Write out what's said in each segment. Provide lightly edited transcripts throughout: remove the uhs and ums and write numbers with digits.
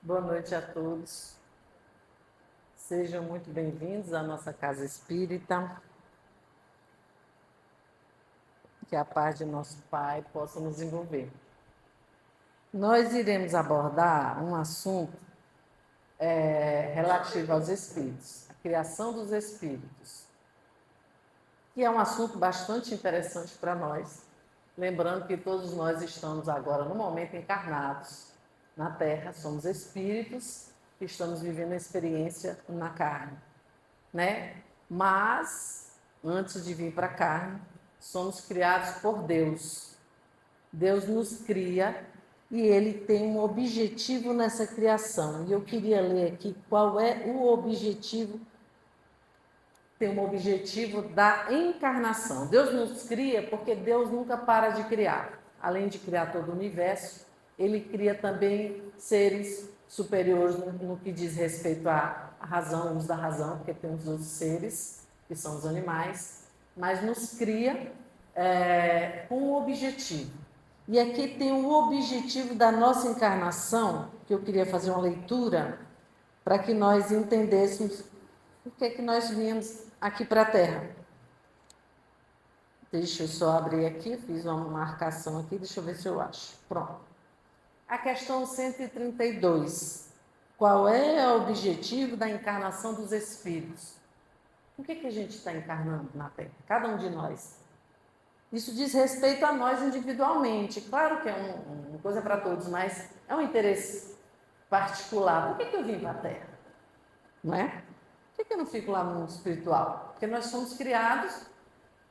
Boa noite a todos. Sejam muito bem-vindos à nossa Casa Espírita. Que a paz de nosso Pai possa nos envolver. Nós iremos abordar um assunto relativo aos espíritos, a criação dos espíritos, que é um assunto bastante interessante para nós. Lembrando que todos nós estamos agora, no momento, encarnados na Terra, somos espíritos que estamos vivendo a experiência na carne, né? Mas, antes de vir para a carne, somos criados por Deus. Deus nos cria e Ele tem um objetivo nessa criação. E eu queria ler aqui qual é o objetivo. Tem um objetivo da encarnação. Deus nos cria porque Deus nunca para de criar. Além de criar todo o universo, Ele cria também seres superiores no que diz respeito à razão, uso da razão, porque temos outros seres, que são os animais, mas nos cria com um objetivo. E aqui tem o objetivo da nossa encarnação, que eu queria fazer uma leitura, para que nós entendêssemos por que nós viemos aqui para a Terra. Deixa eu só abrir aqui, fiz uma marcação aqui, deixa eu ver se eu acho. Pronto. A questão 132. Qual é o objetivo da encarnação dos espíritos? Por que a gente está encarnando na Terra? Cada um de nós. Isso diz respeito a nós individualmente. Claro que é uma coisa para todos, mas é um interesse particular. Por que eu vim para a Terra? Não é? Por que eu não fico lá no mundo espiritual? Porque nós somos criados,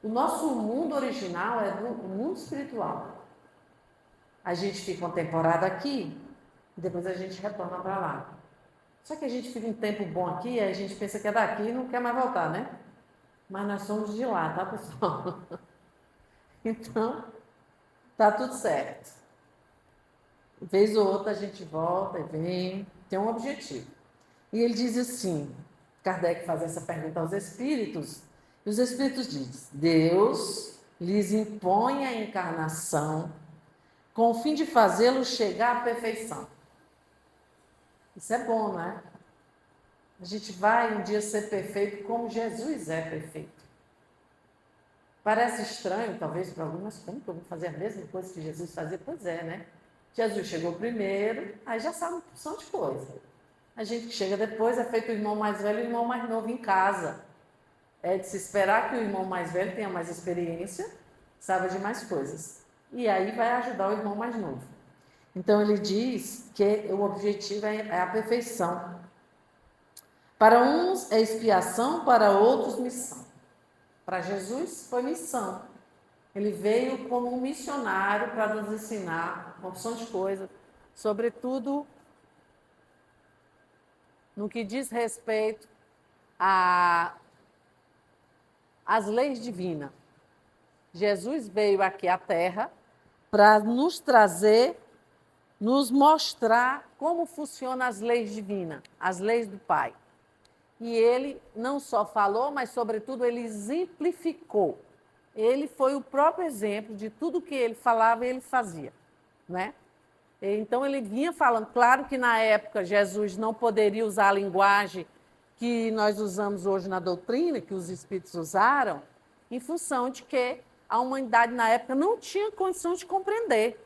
o nosso mundo original é do mundo espiritual. A gente fica uma temporada aqui e depois a gente retorna para lá. Só que a gente fica um tempo bom aqui e a gente pensa que é daqui e não quer mais voltar, né? Mas nós somos de lá, tá, pessoal? Então, tá tudo certo. Vez ou outra a gente volta e vem, tem um objetivo. E ele diz assim, Kardec faz essa pergunta aos espíritos, e os espíritos dizem: Deus lhes impõe a encarnação com o fim de fazê-los chegar à perfeição. Isso é bom, não é? A gente vai um dia ser perfeito como Jesus é perfeito. Parece estranho, talvez, para algumas, como que eu vou fazer a mesma coisa que Jesus fazia? Pois é, né? Jesus chegou primeiro, aí já sabe uma porção de coisa. A gente que chega depois é feito o irmão mais velho e o irmão mais novo em casa. É de se esperar que o irmão mais velho tenha mais experiência, saiba de mais coisas. E aí vai ajudar o irmão mais novo. Então ele diz que o objetivo é a perfeição. Para uns é expiação, para outros missão. Para Jesus foi missão. Ele veio como um missionário para nos ensinar uma opção de coisas, sobretudo no que diz respeito às leis divinas. Jesus veio aqui à Terra para nos trazer, nos mostrar como funcionam as leis divinas, as leis do Pai. E ele não só falou, mas, sobretudo, ele exemplificou. Ele foi o próprio exemplo de tudo que ele falava e ele fazia, né? Então, ele vinha falando. Claro que, na época, Jesus não poderia usar a linguagem que nós usamos hoje na doutrina, que os espíritos usaram, em função de que a humanidade, na época, não tinha condição de compreender.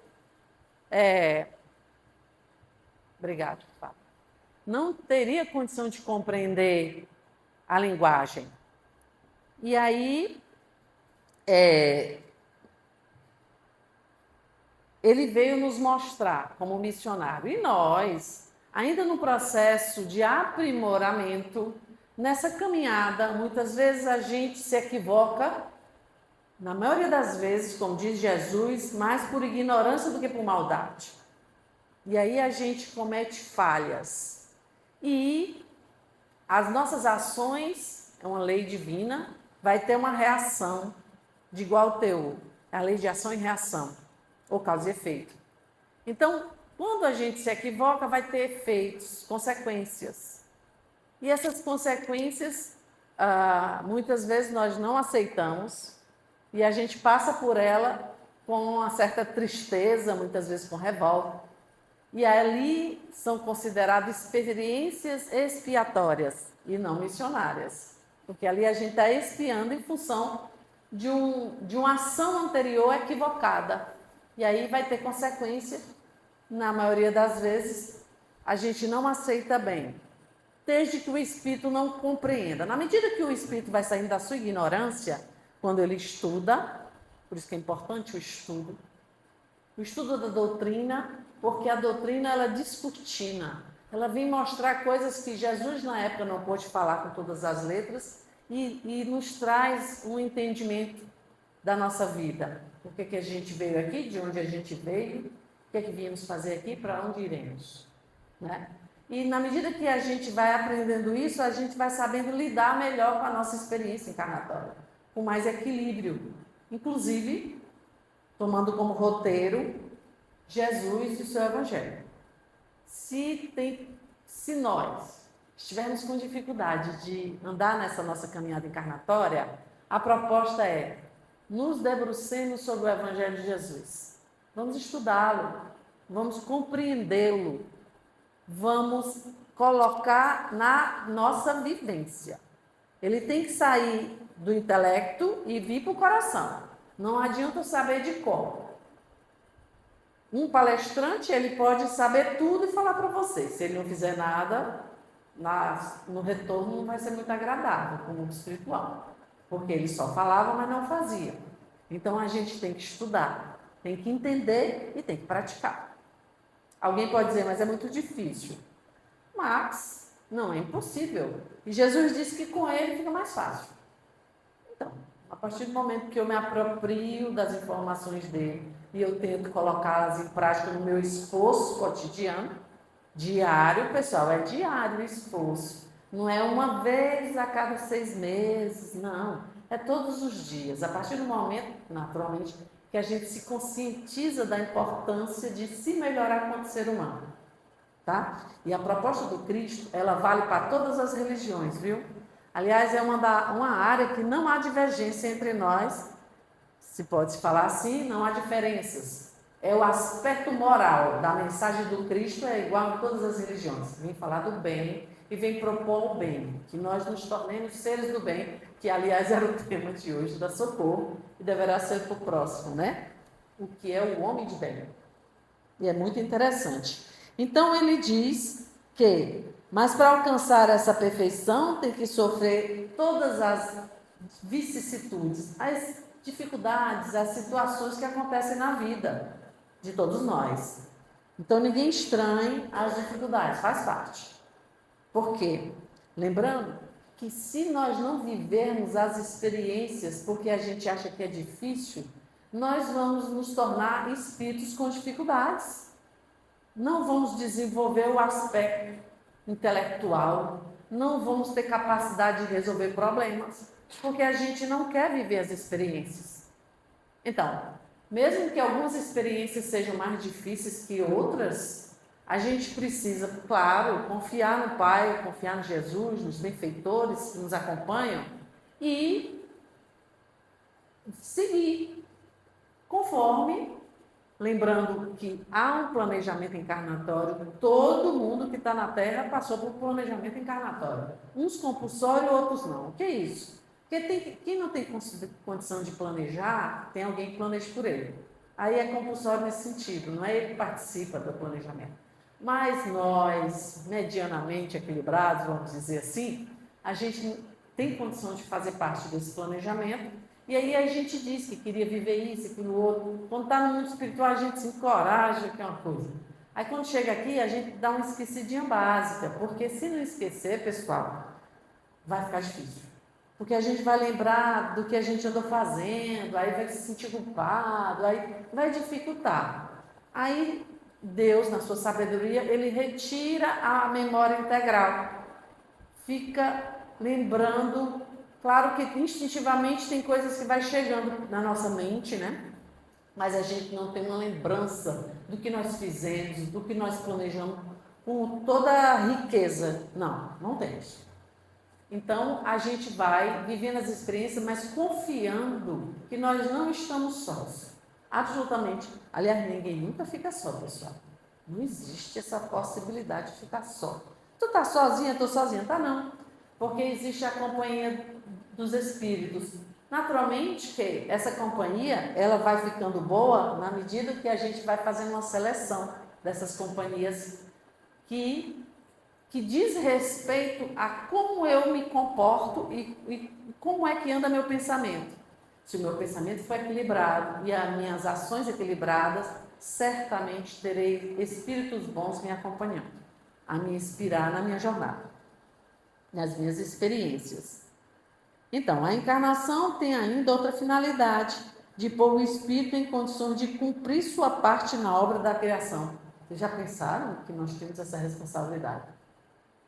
Obrigada, Fábio. Não teria condição de compreender a linguagem. E aí, ele veio nos mostrar como missionário. E nós, ainda no processo de aprimoramento, nessa caminhada, muitas vezes a gente se equivoca, na maioria das vezes, como diz Jesus, mais por ignorância do que por maldade. E aí a gente comete falhas. E as nossas ações, é uma lei divina, vai ter uma reação de igual teor. É a lei de ação e reação, ou causa e efeito. Então, quando a gente se equivoca, vai ter efeitos, consequências. E essas consequências, muitas vezes nós não aceitamos, e a gente passa por ela com uma certa tristeza, muitas vezes com revolta. E ali são consideradas experiências expiatórias e não missionárias. Porque ali a gente está expiando em função de uma ação anterior equivocada. E aí vai ter consequência, na maioria das vezes, a gente não aceita bem. Desde que o espírito não compreenda. Na medida que o espírito vai saindo da sua ignorância, quando ele estuda, por isso que é importante o estudo da doutrina, porque a doutrina ela descortina, ela vem mostrar coisas que Jesus na época não pôde falar com todas as letras e nos traz um entendimento da nossa vida. Por que a gente veio aqui, de onde a gente veio, o que viemos fazer aqui, para onde iremos, né? E na medida que a gente vai aprendendo isso, a gente vai sabendo lidar melhor com a nossa experiência encarnatória, com mais equilíbrio. Inclusive, tomando como roteiro Jesus e o seu Evangelho. Se nós estivermos com dificuldade de andar nessa nossa caminhada encarnatória, a proposta é nos debrucemos sobre o Evangelho de Jesus. Vamos estudá-lo, vamos compreendê-lo, vamos colocar na nossa vivência. Ele tem que sair do intelecto e vir para o coração. Não adianta saber de cor. Um palestrante, ele pode saber tudo e falar para você. Se ele não fizer nada, no retorno não vai ser muito agradável, como espiritual. Porque ele só falava, mas não fazia. Então, a gente tem que estudar, tem que entender e tem que praticar. Alguém pode dizer, mas é muito difícil. Mas não é impossível. E Jesus disse que com ele fica mais fácil. Então, a partir do momento que eu me aproprio das informações dele e eu tento colocá-las em prática no meu esforço cotidiano, diário, pessoal, é diário o esforço. Não é uma vez a cada 6 meses, não. É todos os dias. A partir do momento, naturalmente, que a gente se conscientiza da importância de se melhorar como ser humano. Tá? E a proposta do Cristo, ela vale para todas as religiões, viu? Aliás, é uma área que não há divergência entre nós, se pode falar assim, não há diferenças. É o aspecto moral da mensagem do Cristo, é igual em todas as religiões. Vem falar do bem e vem propor o bem, que nós nos tornemos seres do bem, que aliás era o tema de hoje da Socorro, e deverá ser para o próximo, né? O que é o homem de bem. E é muito interessante. Então ele diz que, mas para alcançar essa perfeição tem que sofrer todas as vicissitudes, as dificuldades, as situações que acontecem na vida de todos nós. Então ninguém estranhe as dificuldades, faz parte. Por quê? Lembrando que se nós não vivermos as experiências porque a gente acha que é difícil, nós vamos nos tornar espíritos com dificuldades. Não vamos desenvolver o aspecto intelectual, não vamos ter capacidade de resolver problemas, porque a gente não quer viver as experiências. Então, mesmo que algumas experiências sejam mais difíceis que outras, a gente precisa, claro, confiar no Pai, confiar no Jesus, nos benfeitores que nos acompanham e seguir conforme. Lembrando que há um planejamento encarnatório, todo mundo que está na Terra passou por um planejamento encarnatório. Uns compulsório, outros não. O que é isso? Porque quem não tem condição de planejar, tem alguém que planeja por ele. Aí é compulsório nesse sentido, não é ele que participa do planejamento. Mas nós, medianamente equilibrados, vamos dizer assim, a gente tem condição de fazer parte desse planejamento. E aí a gente diz que queria viver isso, aquilo outro. Quando está no mundo espiritual, a gente se encoraja, que é uma coisa. Aí quando chega aqui, a gente dá uma esquecidinha básica, porque se não esquecer, pessoal, vai ficar difícil. Porque a gente vai lembrar do que a gente andou fazendo, aí vai se sentir culpado, aí vai dificultar. Aí Deus, na sua sabedoria, ele retira a memória integral. Fica lembrando. Claro que instintivamente tem coisas que vai chegando na nossa mente, né? Mas a gente não tem uma lembrança do que nós fizemos, do que nós planejamos, com toda a riqueza. Não, não temos. Então, a gente vai vivendo as experiências, mas confiando que nós não estamos sós. Absolutamente. Aliás, ninguém nunca fica só, pessoal. Não existe essa possibilidade de ficar só. Tu tá sozinha? Tô sozinha. Tá não. Porque existe a companhia dos espíritos. Naturalmente que essa companhia, ela vai ficando boa na medida que a gente vai fazendo uma seleção dessas companhias que diz respeito a como eu me comporto e como é que anda meu pensamento. Se o meu pensamento for equilibrado e as minhas ações equilibradas, certamente terei espíritos bons me acompanhando, a me inspirar na minha jornada, nas minhas experiências. Então, a encarnação tem ainda outra finalidade, de pôr o espírito em condições de cumprir sua parte na obra da criação. Vocês já pensaram que nós temos essa responsabilidade?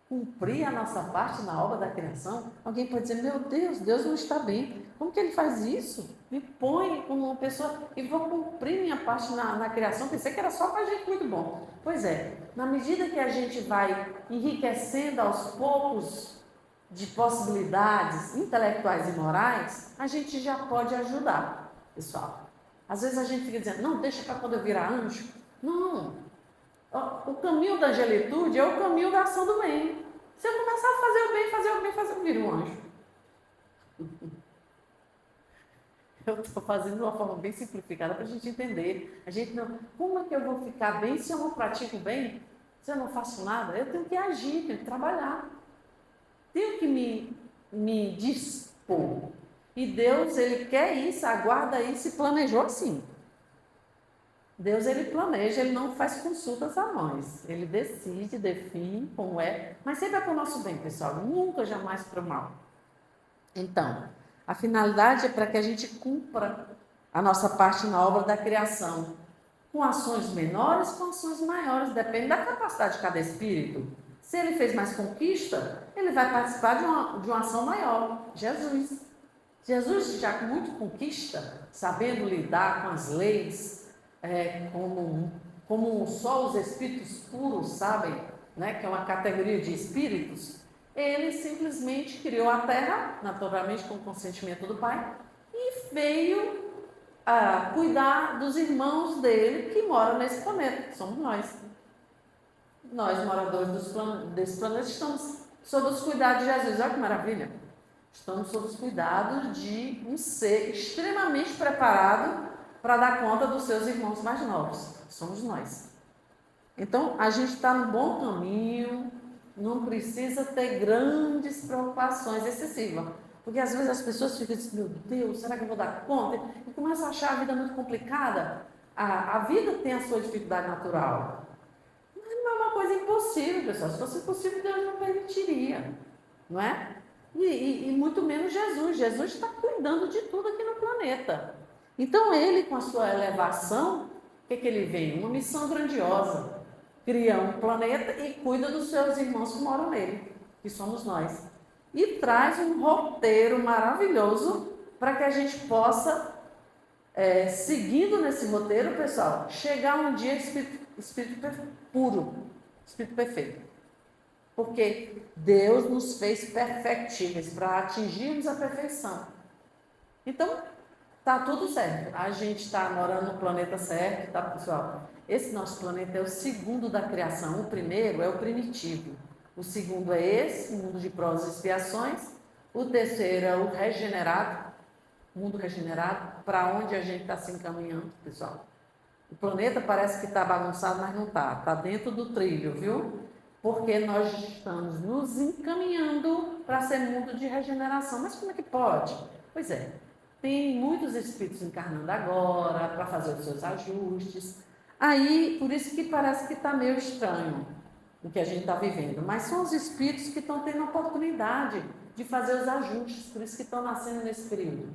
Cumprir a nossa parte na obra da criação? Alguém pode dizer, meu Deus, Deus não está bem. Como que ele faz isso? Me põe como uma pessoa e vou cumprir minha parte na criação. Pensei que era só para gente muito bom. Pois é, na medida que a gente vai enriquecendo aos poucos de possibilidades intelectuais e morais, a gente já pode ajudar, pessoal. Às vezes a gente fica dizendo, não, deixa para quando eu virar anjo. Não, o caminho da angelitude é o caminho da ação do bem. Se eu começar a fazer o bem, eu viro um anjo. Eu estou fazendo de uma forma bem simplificada para a gente entender. A gente não, como é que eu vou ficar bem se eu não pratico bem? Se eu não faço nada? Eu tenho que agir, tenho que trabalhar. Tenho que me dispor. E Deus, Ele quer isso, aguarda isso e planejou assim. Deus, Ele planeja, Ele não faz consultas a nós. Ele decide, define como é, mas sempre é para o nosso bem, pessoal. Nunca, jamais para o mal. Então, a finalidade é para que a gente cumpra a nossa parte na obra da criação. Com ações menores, com ações maiores. Depende da capacidade de cada espírito. Se ele fez mais conquista, ele vai participar de uma ação maior. Jesus, já com muita conquista, sabendo lidar com as leis, como só os espíritos puros sabem, né, que é uma categoria de espíritos, ele simplesmente criou a Terra, naturalmente com o consentimento do Pai, e veio cuidar dos irmãos dele que moram nesse planeta, que somos nós. Nós, moradores desse planeta, estamos sob os cuidados de Jesus. Olha que maravilha! Estamos sob os cuidados de um ser extremamente preparado para dar conta dos seus irmãos mais novos. Somos nós. Então, a gente está no bom caminho, não precisa ter grandes preocupações excessivas. Porque às vezes as pessoas ficam dizendo, meu Deus, será que eu vou dar conta? E começam a achar a vida muito complicada. A vida tem a sua dificuldade natural. Não é uma coisa impossível, pessoal. Se fosse impossível, Deus não permitiria. Não é? E muito menos Jesus. Jesus está cuidando de tudo aqui no planeta. Então, ele, com a sua elevação, o que ele vem? Uma missão grandiosa. Cria um planeta e cuida dos seus irmãos que moram nele, que somos nós. E traz um roteiro maravilhoso para que a gente possa, seguindo nesse roteiro, pessoal, chegar um dia espírito puro, espírito perfeito. Porque Deus nos fez perfectíveis para atingirmos a perfeição. Então, tá tudo certo. A gente está morando no planeta certo, tá, pessoal? Esse nosso planeta é o segundo da criação. O primeiro é o primitivo. O segundo é esse, mundo de provas e expiações. O terceiro é o regenerado, mundo regenerado, para onde a gente está se encaminhando, pessoal. O planeta parece que está bagunçado, mas não está. Está dentro do trilho, viu? Porque nós estamos nos encaminhando para ser mundo de regeneração. Mas como é que pode? Pois é, tem muitos espíritos encarnando agora para fazer os seus ajustes. Aí, por isso que parece que está meio estranho o que a gente está vivendo. Mas são os espíritos que estão tendo a oportunidade de fazer os ajustes, por isso que estão nascendo nesse período.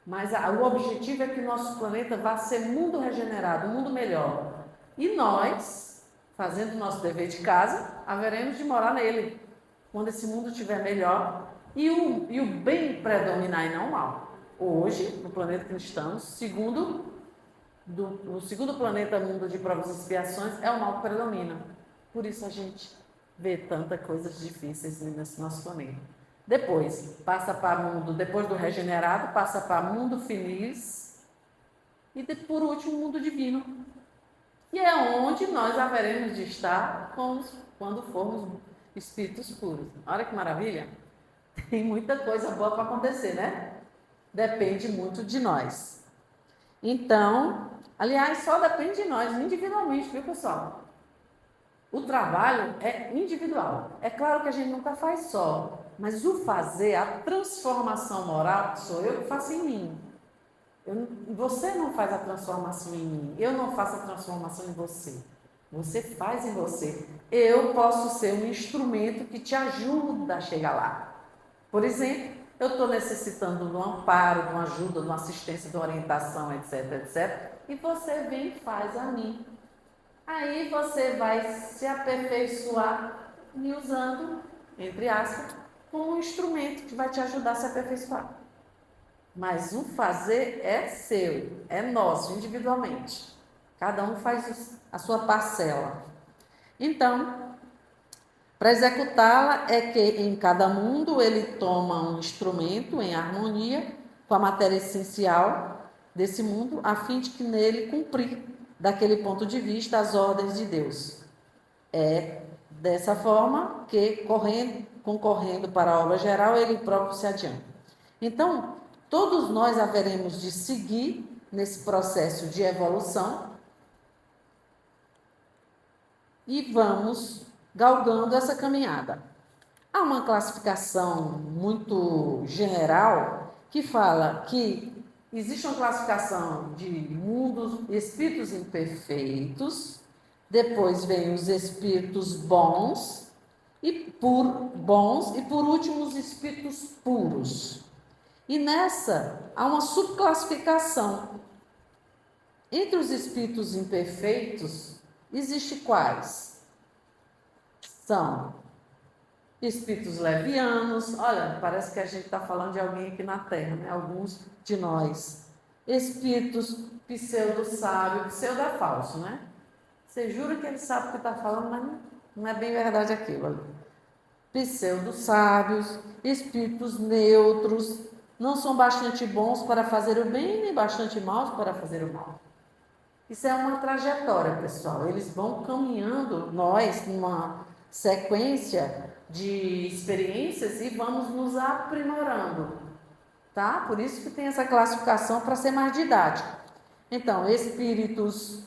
Mas o objetivo é que o nosso planeta vá ser mundo regenerado, um mundo melhor. E nós, fazendo o nosso dever de casa, haveremos de morar nele, quando esse mundo estiver melhor e o bem predominar e não o mal. Hoje, no planeta que estamos, o segundo planeta mundo de provas e expiações, é o mal que predomina. Por isso a gente vê tantas coisas difíceis nesse nosso planeta. Depois, passa para mundo, depois do regenerado, passa para mundo feliz e por último, mundo divino. E é onde nós haveremos de estar quando formos espíritos puros. Olha que maravilha! Tem muita coisa boa para acontecer, né? Depende muito de nós. Então, aliás, só depende de nós, individualmente, viu, pessoal? O trabalho é individual. É claro que a gente nunca faz só, mas o fazer, a transformação moral, sou eu que faço em mim. Você não faz a transformação em mim, eu não faço a transformação em você. Você faz em você. Eu posso ser um instrumento que te ajuda a chegar lá. Por exemplo, eu estou necessitando de um amparo, de uma ajuda, de uma assistência, de uma orientação, etc, etc. E você vem e faz a mim. Aí você vai se aperfeiçoar me usando, entre aspas, como um instrumento que vai te ajudar a se aperfeiçoar. Mas o fazer é seu, é nosso, individualmente. Cada um faz a sua parcela. Então, para executá-la é que em cada mundo ele toma um instrumento em harmonia com a matéria essencial desse mundo, a fim de que nele cumprir, daquele ponto de vista, as ordens de Deus. É dessa forma que, concorrendo para a obra geral, ele próprio se adianta. Então, todos nós haveremos de seguir nesse processo de evolução e vamos galgando essa caminhada. Há uma classificação muito general que fala que existe uma classificação de mundos, espíritos imperfeitos, depois vem os espíritos bons e por último os espíritos puros. E nessa há uma subclassificação. Entre os espíritos imperfeitos, existe quais? São espíritos levianos, olha, parece que a gente está falando de alguém aqui na Terra, né? Alguns de nós. Espíritos pseudo-sábio, pseudo é falso, né? Você jura que ele sabe o que está falando, mas não é bem verdade aquilo. Pseudo-sábios, espíritos neutros, não são bastante bons para fazer o bem, nem bastante maus para fazer o mal. Isso é uma trajetória, pessoal. Eles vão caminhando, nós, numa sequência de experiências e vamos nos aprimorando, tá? Por isso que tem essa classificação para ser mais didática. Então, espíritos,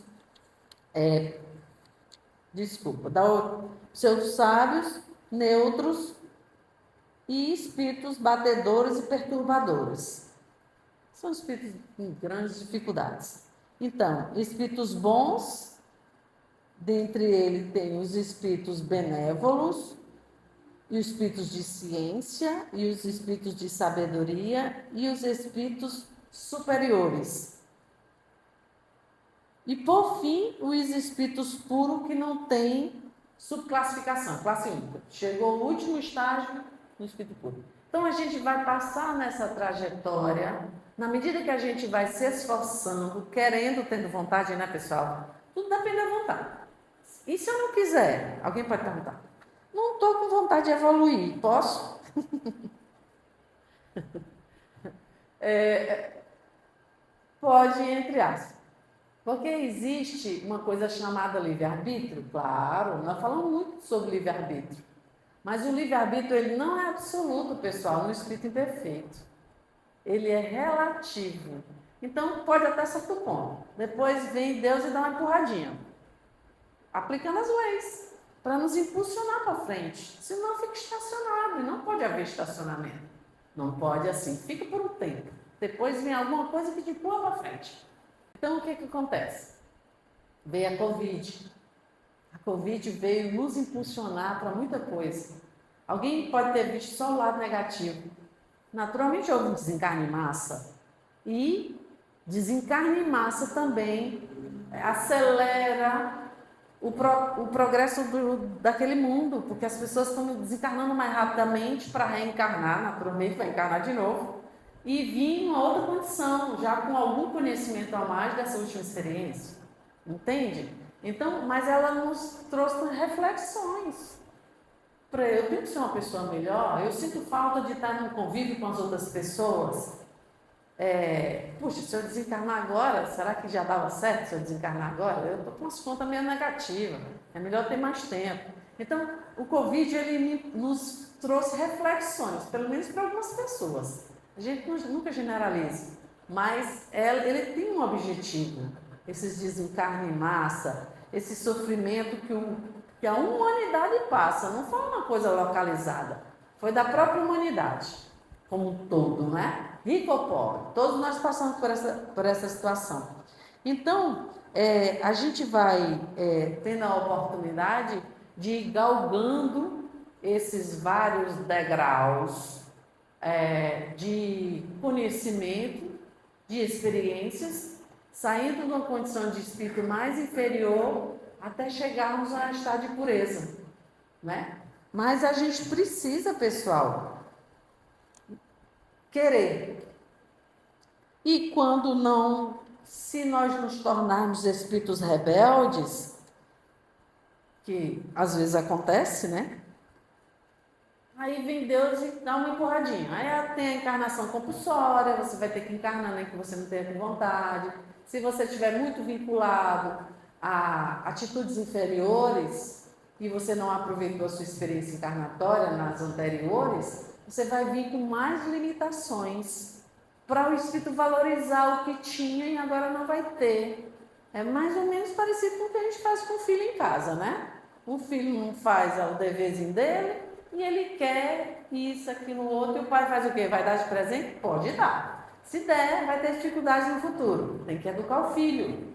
seus sábios, neutros e espíritos batedores e perturbadores. São espíritos com grandes dificuldades. Então, espíritos bons, dentre eles tem os espíritos benévolos, e os espíritos de ciência, e os espíritos de sabedoria, e os espíritos superiores. E, por fim, os espíritos puros que não têm subclassificação, classe única. Chegou o último estágio no espírito puro. Então, a gente vai passar nessa trajetória, na medida que a gente vai se esforçando, querendo, tendo vontade, né, pessoal? Tudo depende da vontade. E se eu não quiser? Alguém pode perguntar. Não estou com vontade de evoluir, posso? Pode, entre aspas. Porque existe uma coisa chamada livre-arbítrio, claro, nós falamos muito sobre livre-arbítrio. Mas o livre-arbítrio ele não é absoluto, pessoal, no espírito imperfeito. Ele é relativo. Então, pode até certo ponto. Depois vem Deus e dá uma empurradinha. Aplicando as leis, para nos impulsionar para frente. Senão fica estacionado, e não pode haver estacionamento. Não pode assim, fica por um tempo. Depois vem alguma coisa que te empurra para frente. Então, o que acontece? Veio a Covid. A Covid veio nos impulsionar para muita coisa. Alguém pode ter visto só o lado negativo. Naturalmente, houve um desencarne em massa. E desencarne em massa também acelera o progresso daquele mundo, porque as pessoas estão desencarnando mais rapidamente para reencarnar, naturalmente, vai encarnar de novo, e vir em uma outra condição, já com algum conhecimento a mais dessa última experiência. Entende? Então, mas ela nos trouxe reflexões. Eu tenho que ser uma pessoa melhor, eu sinto falta de estar no convívio com as outras pessoas. Puxa, se eu desencarnar agora, será que já dava certo se eu desencarnar agora? Eu estou com as contas meio negativas, é melhor ter mais tempo. Então, o Covid, ele nos trouxe reflexões, pelo menos para algumas pessoas. A gente nunca generaliza, mas ele tem um objetivo, esses desencarne em massa, esse sofrimento que a humanidade passa, não foi uma coisa localizada, foi da própria humanidade, como um todo, né? Rico ou pobre, todos nós passamos por essa situação. Então, a gente vai tendo a oportunidade de ir galgando esses vários degraus de conhecimento, de experiências, saindo de uma condição de espírito mais inferior até chegarmos a um estado de pureza, né? Mas a gente precisa, pessoal, querer. E quando não, se nós nos tornarmos espíritos rebeldes, que às vezes acontece, né? Aí vem Deus e dá uma empurradinha. Aí tem a encarnação compulsória, você vai ter que encarnar nem que você não tenha com vontade. Se você estiver muito vinculado a atitudes inferiores e você não aproveitou a sua experiência encarnatória nas anteriores, você vai vir com mais limitações para o espírito valorizar o que tinha e agora não vai ter. É mais ou menos parecido com o que a gente faz com o filho em casa, né? O filho não faz o deverzinho dele e ele quer isso, aquilo, outro, e o pai faz o quê? Vai dar de presente? Pode dar. Se der, vai ter dificuldades no futuro. Tem que educar o filho,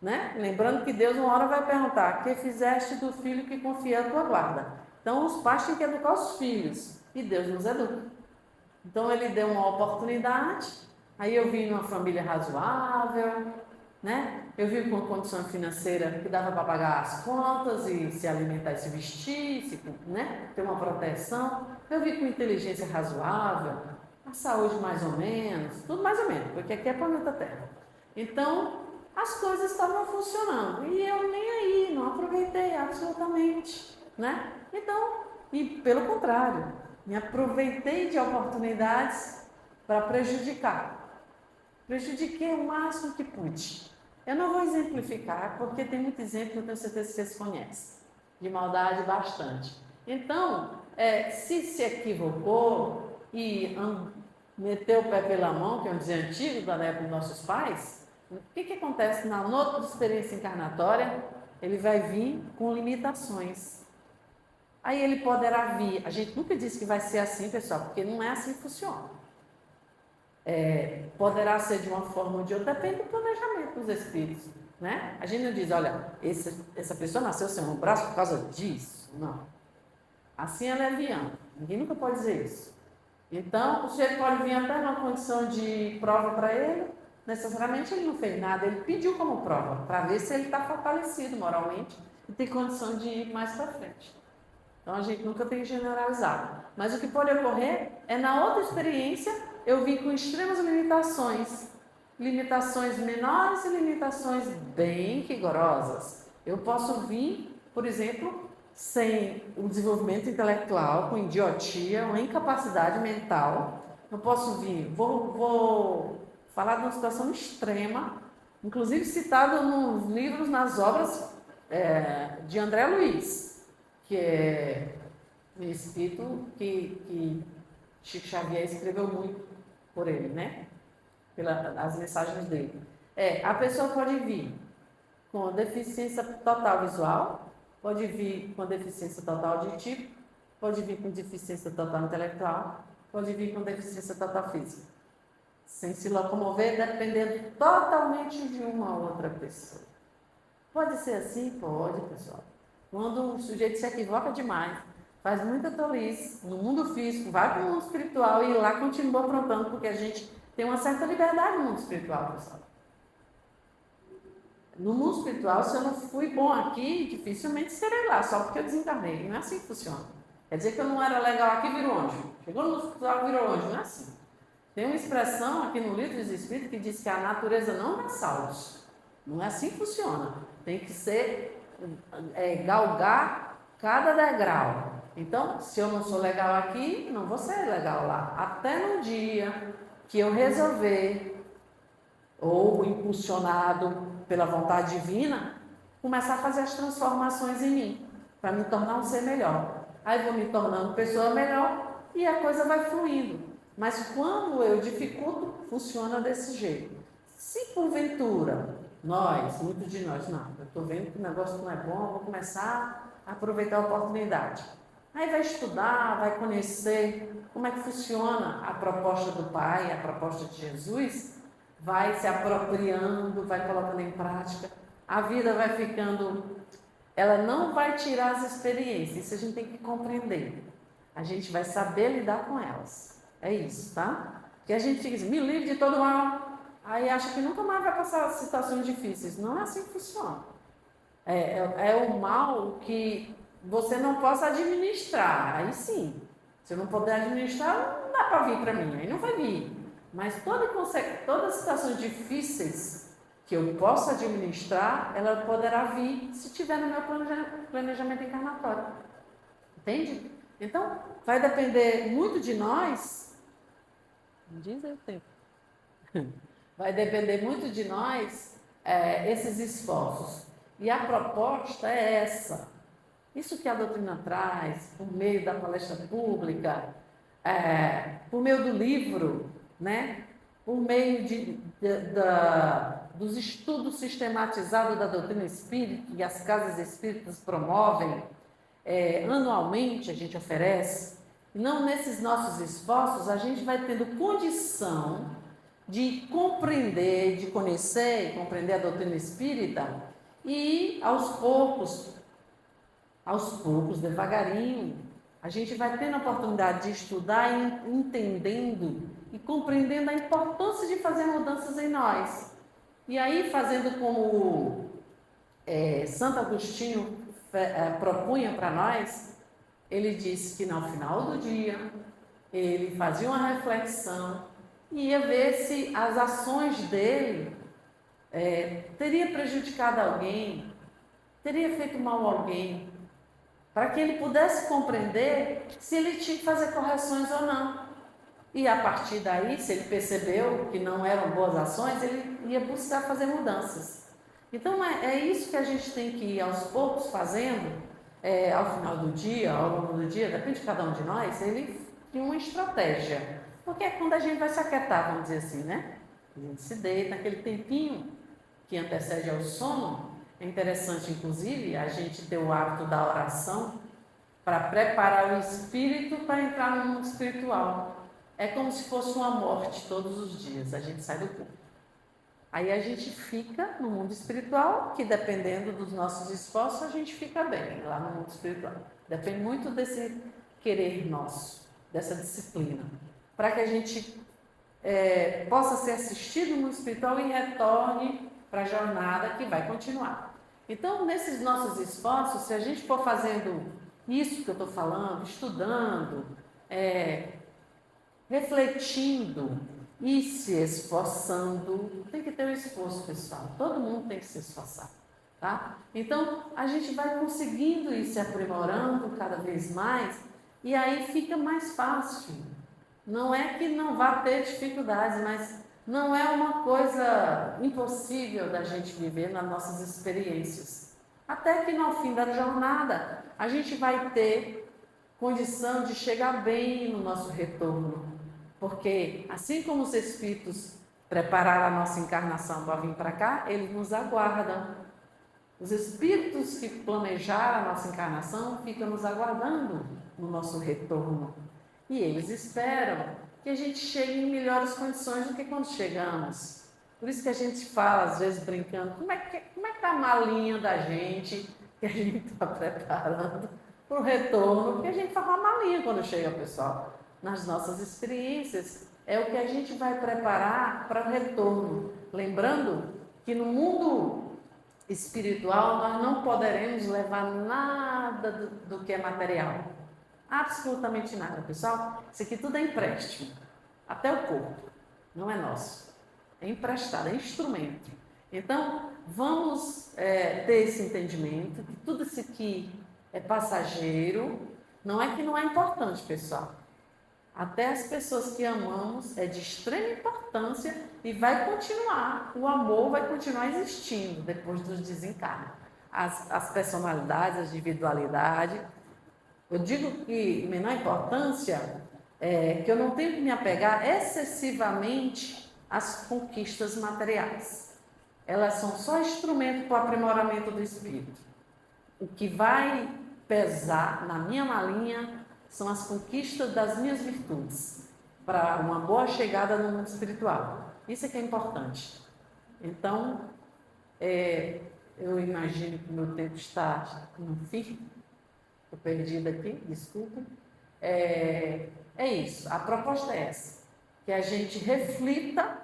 né? Lembrando que Deus uma hora vai perguntar: que fizeste do filho que confia a tua guarda? Então os pais têm que educar os filhos e Deus nos educa. Então ele deu uma oportunidade, aí eu vim numa família razoável, né? Eu vim com uma condição financeira que dava para pagar as contas e se alimentar e se vestir, né? Ter uma proteção. Eu vim com inteligência razoável, a saúde mais ou menos, tudo mais ou menos, porque aqui é planeta Terra. Então, as coisas estavam funcionando e eu nem aí, não aproveitei absolutamente, né? Então, e pelo contrário, me aproveitei de oportunidades para prejudicar. Prejudiquei o máximo que pude. Eu não vou exemplificar, porque tem muito exemplo que eu tenho certeza que vocês conhecem. De maldade, bastante. Então, se equivocou e meteu o pé pela mão, que é um dizer antigo da época dos nossos pais, o que acontece na outra experiência encarnatória? Ele vai vir com limitações. Aí ele poderá vir. A gente nunca disse que vai ser assim, pessoal, porque não é assim que funciona. Poderá ser de uma forma ou de outra, depende do planejamento dos espíritos, né? A gente não diz, olha, essa pessoa nasceu sem um braço por causa disso. Não. Assim é leviano. Ninguém nunca pode dizer isso. Então, o sujeito pode vir até numa condição de prova para ele, necessariamente ele não fez nada, ele pediu como prova, para ver se ele está fortalecido moralmente e tem condição de ir mais para frente. Então, a gente nunca tem que generalizar. Mas o que pode ocorrer é, na outra experiência, eu vim com extremas limitações. Limitações menores e limitações bem rigorosas. Eu posso vir, por exemplo, sem o desenvolvimento intelectual, com idiotia, uma incapacidade mental. Eu posso vir, vou falar de uma situação extrema, inclusive citada nos livros, nas obras de André Luiz, que é um espírito que Chico Xavier escreveu muito por ele, né? Pelas mensagens dele. A pessoa pode vir com deficiência total visual, pode vir com deficiência total auditiva, pode vir com deficiência total intelectual, pode vir com deficiência total física. Sem se locomover, dependendo totalmente de uma outra pessoa. Pode ser assim? Pode, pessoal. Quando o sujeito se equivoca demais, faz muita tolice no mundo físico, vai para o mundo espiritual e lá continua aprontando, porque a gente tem uma certa liberdade no mundo espiritual, pessoal. No mundo espiritual, se eu não fui bom aqui, dificilmente serei lá, só porque eu desencarnei. Não é assim que funciona. Quer dizer que eu não era legal aqui, virou anjo. Chegou no mundo espiritual, virou anjo. Não é assim. Tem uma expressão aqui no Livro dos Espíritos que diz que a natureza não dá saltos. Não é assim que funciona. Tem que ser galgar cada degrau. Então, se eu não sou legal aqui, não vou ser legal lá. Até no dia que eu resolver, ou impulsionado pela vontade divina, começar a fazer as transformações em mim, para me tornar um ser melhor. Aí vou me tornando pessoa melhor e a coisa vai fluindo. Mas quando eu dificulto, funciona desse jeito. Se porventura, muitos de nós, não, eu estou vendo que o negócio não é bom, eu vou começar a aproveitar a oportunidade. Aí vai estudar, vai conhecer como é que funciona a proposta do Pai, a proposta de Jesus, vai se apropriando, vai colocando em prática. A vida vai ficando, ela não vai tirar as experiências, isso a gente tem que compreender. A gente vai saber lidar com elas. É isso, tá? Porque a gente fica assim, me livre de todo mal, aí acha que nunca mais vai passar situações difíceis. Não é assim que funciona. É o mal que você não possa administrar. Aí sim, se eu não puder administrar, não dá para vir para mim, aí não vai vir. Mas todas as situações difíceis que eu possa administrar, ela poderá vir se tiver no meu planejamento encarnatório. Entende? Então, vai depender muito de nós. Diz aí o tempo. Vai depender muito de nós esses esforços. E a proposta é essa. Isso que a doutrina traz, por meio da palestra pública, por meio do livro, né? Por meio dos estudos sistematizados da doutrina espírita, que as casas espíritas promovem, anualmente a gente oferece. Não nesses nossos esforços, a gente vai tendo condição de compreender, de conhecer e compreender a doutrina espírita e aos poucos, devagarinho, a gente vai tendo a oportunidade de estudar e entendendo e compreendendo a importância de fazer mudanças em nós. E aí, fazendo como Santo Agostinho propunha para nós, ele disse que no final do dia, ele fazia uma reflexão e ia ver se as ações dele teria prejudicado alguém, teria feito mal a alguém, para que ele pudesse compreender se ele tinha que fazer correções ou não. E a partir daí, se ele percebeu que não eram boas ações, ele ia buscar fazer mudanças. Então, é isso que a gente tem que ir aos poucos fazendo, ao final do dia, ao longo do dia, depende de cada um de nós, ele tem uma estratégia. Porque é quando a gente vai se aquietar, vamos dizer assim, né? A gente se deita, naquele tempinho que antecede ao sono. É interessante, inclusive, a gente ter o hábito da oração para preparar o espírito para entrar no mundo espiritual. É como se fosse uma morte todos os dias, a gente sai do corpo. Aí a gente fica no mundo espiritual, que dependendo dos nossos esforços, a gente fica bem lá no mundo espiritual. Depende muito desse querer nosso, dessa disciplina, para que a gente possa ser assistido no mundo espiritual e retorne para a jornada que vai continuar. Então, nesses nossos esforços, se a gente for fazendo isso que eu estou falando, estudando, refletindo e se esforçando, tem que ter um esforço, pessoal. Todo mundo tem que se esforçar, tá? Então, a gente vai conseguindo ir se aprimorando cada vez mais e aí fica mais fácil. Não é que não vá ter dificuldades, mas não é uma coisa impossível da gente viver nas nossas experiências. Até que no fim da jornada, a gente vai ter condição de chegar bem no nosso retorno. Porque, assim como os espíritos prepararam a nossa encarnação para vir para cá, eles nos aguardam. Os espíritos que planejaram a nossa encarnação ficam nos aguardando no nosso retorno. E eles esperam que a gente chegue em melhores condições do que quando chegamos. Por isso que a gente fala, às vezes brincando, como é que está a malinha da gente, que a gente está preparando para o retorno, porque a gente faz uma malinha quando chega, pessoal. Nas nossas experiências, é o que a gente vai preparar para o retorno. Lembrando que no mundo espiritual nós não poderemos levar nada do que é material. Absolutamente nada, pessoal. Isso aqui tudo é empréstimo. Até o corpo. Não é nosso. É emprestado, é instrumento. Então, vamos ter esse entendimento que tudo isso aqui é passageiro. Não é que não é importante, pessoal. Até as pessoas que amamos é de extrema importância e vai continuar, o amor vai continuar existindo depois dos desencarnos. As personalidades, a individualidade. Eu digo que menor importância é que eu não tenho que me apegar excessivamente às conquistas materiais. Elas são só instrumento para o aprimoramento do espírito. O que vai pesar na minha malinha são as conquistas das minhas virtudes para uma boa chegada no mundo espiritual. Isso é que é importante. Então, eu imagino que o meu tempo está no fim. Estou perdida aqui, desculpa. É isso, a proposta é essa, que a gente reflita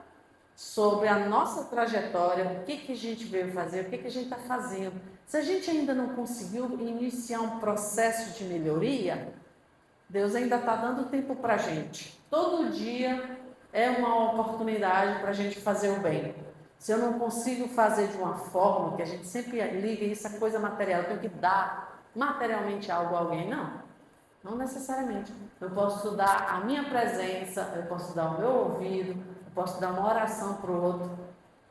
sobre a nossa trajetória, o que a gente veio fazer, o que a gente está fazendo. Se a gente ainda não conseguiu iniciar um processo de melhoria, Deus ainda está dando tempo para a gente. Todo dia é uma oportunidade para a gente fazer o bem. Se eu não consigo fazer de uma forma, que a gente sempre liga isso a coisa material, eu tenho que dar materialmente algo a alguém, não. Não necessariamente. Eu posso dar a minha presença, eu posso dar o meu ouvido, eu posso dar uma oração para o outro.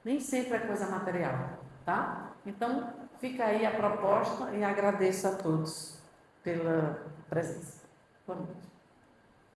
Nem sempre é coisa material, tá? Então, fica aí a proposta e agradeço a todos pela presença. Boa noite.